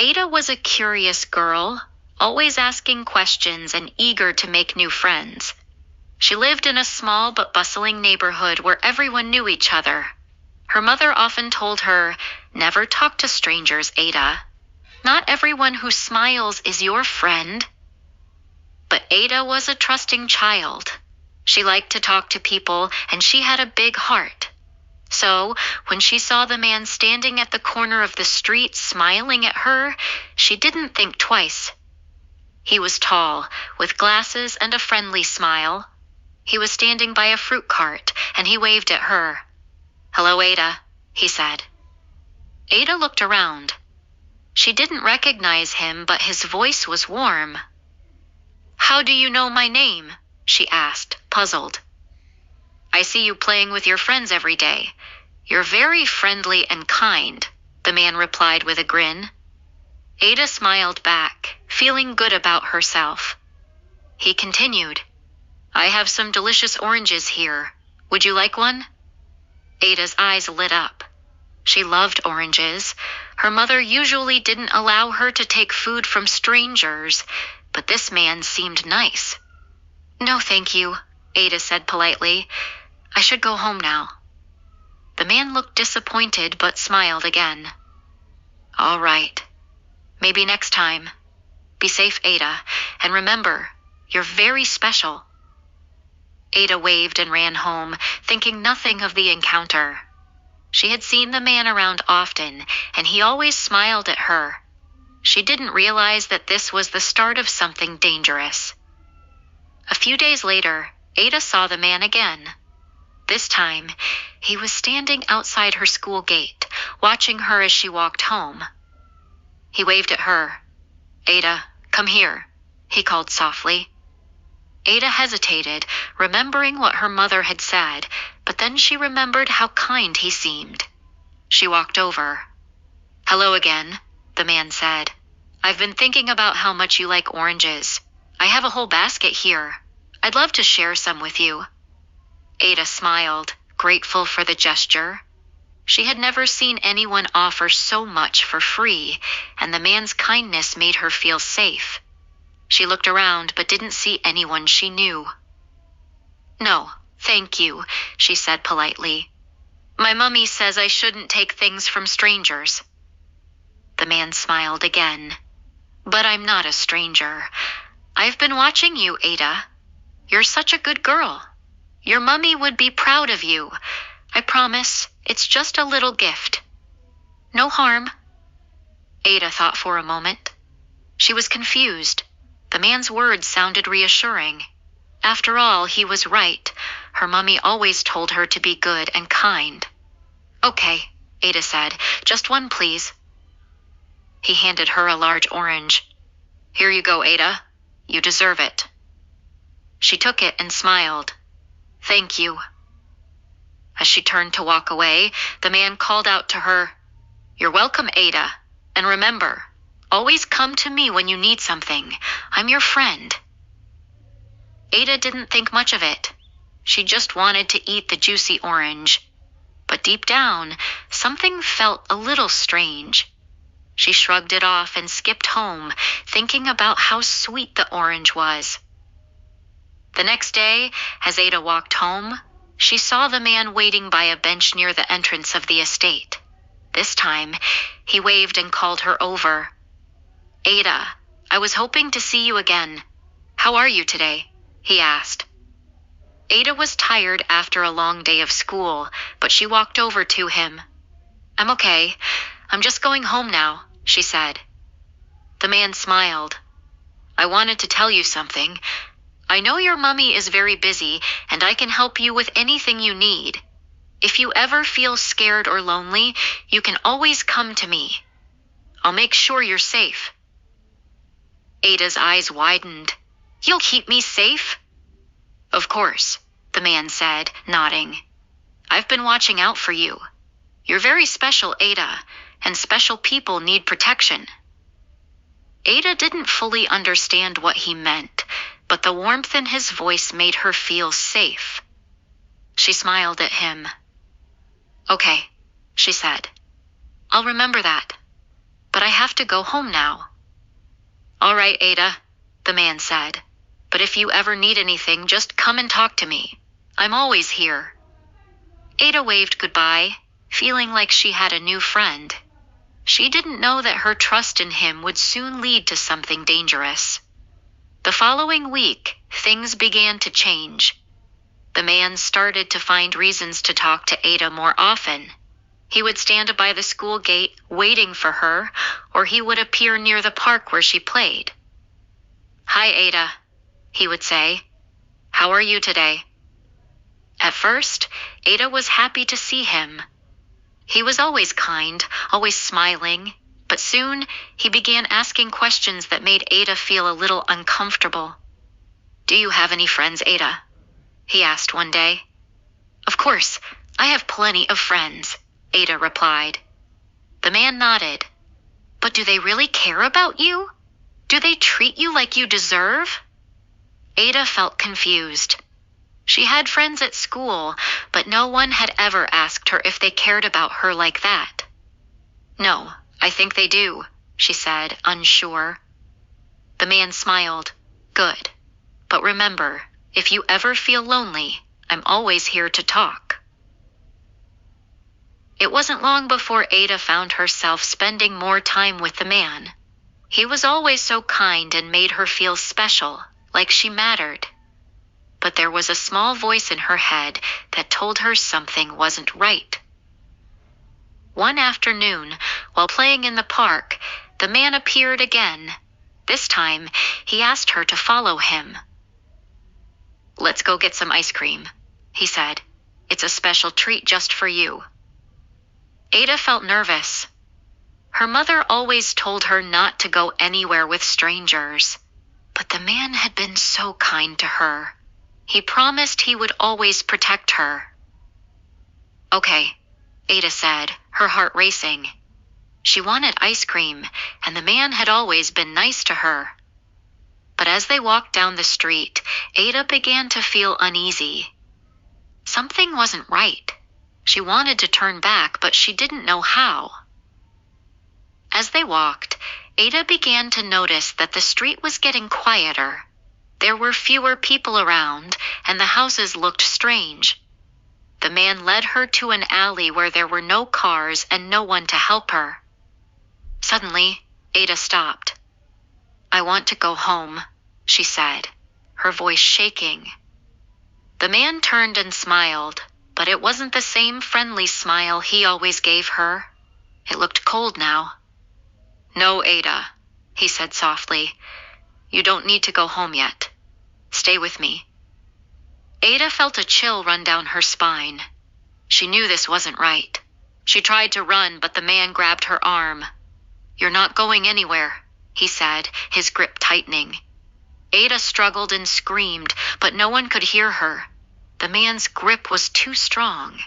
Ada was a curious girl, always asking questions and eager to make new friends. She lived in a small but bustling neighborhood where everyone knew each other. Her mother often told her, "Never talk to strangers, Ada. Not everyone who smiles is your friend." But Ada was a trusting child. She liked to talk to people, and she had a big heart. So, when she saw the man standing at the corner of the street smiling at her, she didn't think twice. He was tall, with glasses and a friendly smile. He was standing by a fruit cart, and he waved at her. "Hello, Ada," he said. Ada looked around. She didn't recognize him, but his voice was warm. "How do you know my name?" she asked, puzzled. "I see you playing with your friends every day. You're very friendly and kind," the man replied with a grin. Ada smiled back, feeling good about herself. He continued, "I have some delicious oranges here. Would you like one?" Ada's eyes lit up. She loved oranges. Her mother usually didn't allow her to take food from strangers, but this man seemed nice. "No, thank you," Ada said politely. "I should go home now." The man looked disappointed but smiled again. "All right. Maybe next time. Be safe, Ada, and remember, you're very special." Ada waved and ran home, thinking nothing of the encounter. She had seen the man around often, and he always smiled at her. She didn't realize that this was the start of something dangerous. A few days later, Ada saw the man again. This time, he was standing outside her school gate, watching her as she walked home. He waved at her. "Ada, come here," he called softly. Ada hesitated, remembering what her mother had said, but then she remembered how kind he seemed. She walked over. "Hello again," the man said. "I've been thinking about how much you like oranges. I have a whole basket here. I'd love to share some with you." Ada smiled, grateful for the gesture. She had never seen anyone offer so much for free, and the man's kindness made her feel safe. She looked around but didn't see anyone she knew. "No, thank you," she said politely. "My mummy says I shouldn't take things from strangers." The man smiled again. "But I'm not a stranger. I've been watching you, Ada. You're such a good girl. Your mummy would be proud of you. I promise, it's just a little gift. No harm." Ada thought for a moment. She was confused. The man's words sounded reassuring. After all, he was right. Her mummy always told her to be good and kind. "Okay," Ada said. "Just one, please." He handed her a large orange. "Here you go, Ada. You deserve it." She took it and smiled. "Thank you." As she turned to walk away, the man called out to her, "You're welcome, Ada. And remember, always come to me when you need something. I'm your friend." Ada didn't think much of it. She just wanted to eat the juicy orange. But deep down, something felt a little strange. She shrugged it off and skipped home, thinking about how sweet the orange was. The next day, as Ada walked home, she saw the man waiting by a bench near the entrance of the estate. This time, he waved and called her over. "Ada, I was hoping to see you again. How are you today?" he asked. Ada was tired after a long day of school, but she walked over to him. "I'm okay. I'm just going home now," she said. The man smiled. "I wanted to tell you something. I know your mummy is very busy, and I can help you with anything you need. If you ever feel scared or lonely, you can always come to me. I'll make sure you're safe." Ada's eyes widened. "You'll keep me safe?" "Of course," the man said, nodding. "I've been watching out for you. You're very special, Ada, and special people need protection." Ada didn't fully understand what he meant, but the warmth in his voice made her feel safe. She smiled at him. "Okay," she said. "I'll remember that." But I have to go home now. All right, Ada, the man said. But if you ever need anything, just come and talk to me. I'm always here. Ada waved goodbye, feeling like she had a new friend. She didn't know that her trust in him would soon lead to something dangerous. The following week, things began to change. The man started to find reasons to talk to Ada more often. He would stand by the school gate waiting for her, or he would appear near the park where she played. "Hi, Ada," he would say. "How are you today?" At first, Ada was happy to see him. He was always kind, always smiling, but soon he began asking questions that made Ada feel a little uncomfortable. "Do you have any friends, Ada?" he asked one day. "Of course, I have plenty of friends," Ada replied. The man nodded. "But do they really care about you? Do they treat you like you deserve?" Ada felt confused. She had friends at school, but no one had ever asked her if they cared about her like that. "No, I think they do," she said, unsure. The man smiled. "Good. But remember, if you ever feel lonely, I'm always here to talk." It wasn't long before Ada found herself spending more time with the man. He was always so kind and made her feel special, like she mattered. But there was a small voice in her head that told her something wasn't right. One afternoon, while playing in the park, the man appeared again. This time, he asked her to follow him. "Let's go get some ice cream," he said. "It's a special treat just for you." Ada felt nervous. Her mother always told her not to go anywhere with strangers, but the man had been so kind to her. He promised he would always protect her. "Okay," Ada said, her heart racing. She wanted ice cream, and the man had always been nice to her. But as they walked down the street, Ada began to feel uneasy. Something wasn't right. She wanted to turn back, but she didn't know how. As they walked, Ada began to notice that the street was getting quieter. There were fewer people around, and the houses looked strange. The man led her to an alley where there were no cars and no one to help her. Suddenly, Ada stopped. "I want to go home," she said, her voice shaking. The man turned and smiled, but it wasn't the same friendly smile he always gave her. It looked cold now. "No, Ada," he said softly. "You don't need to go home yet. Stay with me." Ada felt a chill run down her spine. She knew this wasn't right. She tried to run, but the man grabbed her arm. "You're not going anywhere," he said, his grip tightening. Ada struggled and screamed, but no one could hear her. The man's grip was too strong.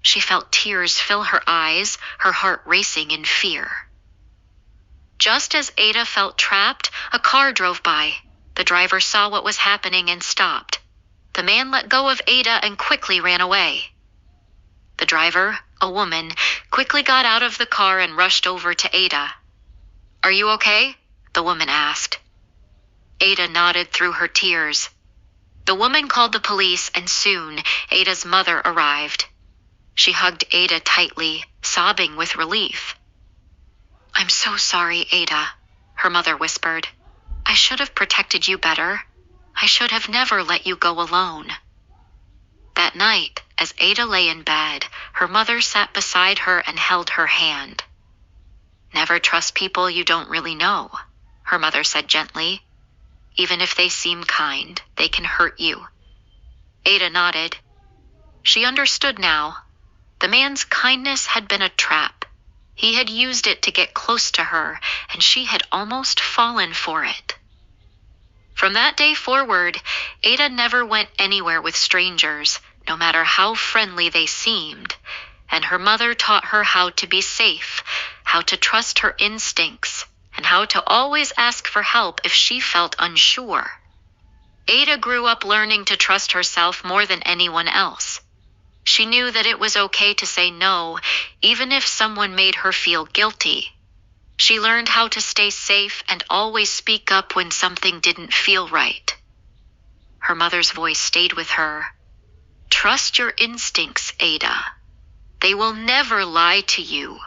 She felt tears fill her eyes, her heart racing in fear. Just as Ada felt trapped, a car drove by. The driver saw what was happening and stopped. The man let go of Ada and quickly ran away. The driver, a woman, quickly got out of the car and rushed over to Ada. "Are you okay?" the woman asked. Ada nodded through her tears. The woman called the police, and soon Ada's mother arrived. She hugged Ada tightly, sobbing with relief. "I'm so sorry, Ada," her mother whispered. "I should have protected you better. I should have never let you go alone." That night, as Ada lay in bed, her mother sat beside her and held her hand. "Never trust people you don't really know," her mother said gently. "Even if they seem kind, they can hurt you." Ada nodded. She understood now. The man's kindness had been a trap. He had used it to get close to her, and she had almost fallen for it. From that day forward, Ada never went anywhere with strangers, no matter how friendly they seemed, and her mother taught her how to be safe, how to trust her instincts, and how to always ask for help if she felt unsure. Ada grew up learning to trust herself more than anyone else. She knew that it was okay to say no, even if someone made her feel guilty. She learned how to stay safe and always speak up when something didn't feel right. Her mother's voice stayed with her. Trust your instincts, Ada. They will never lie to you.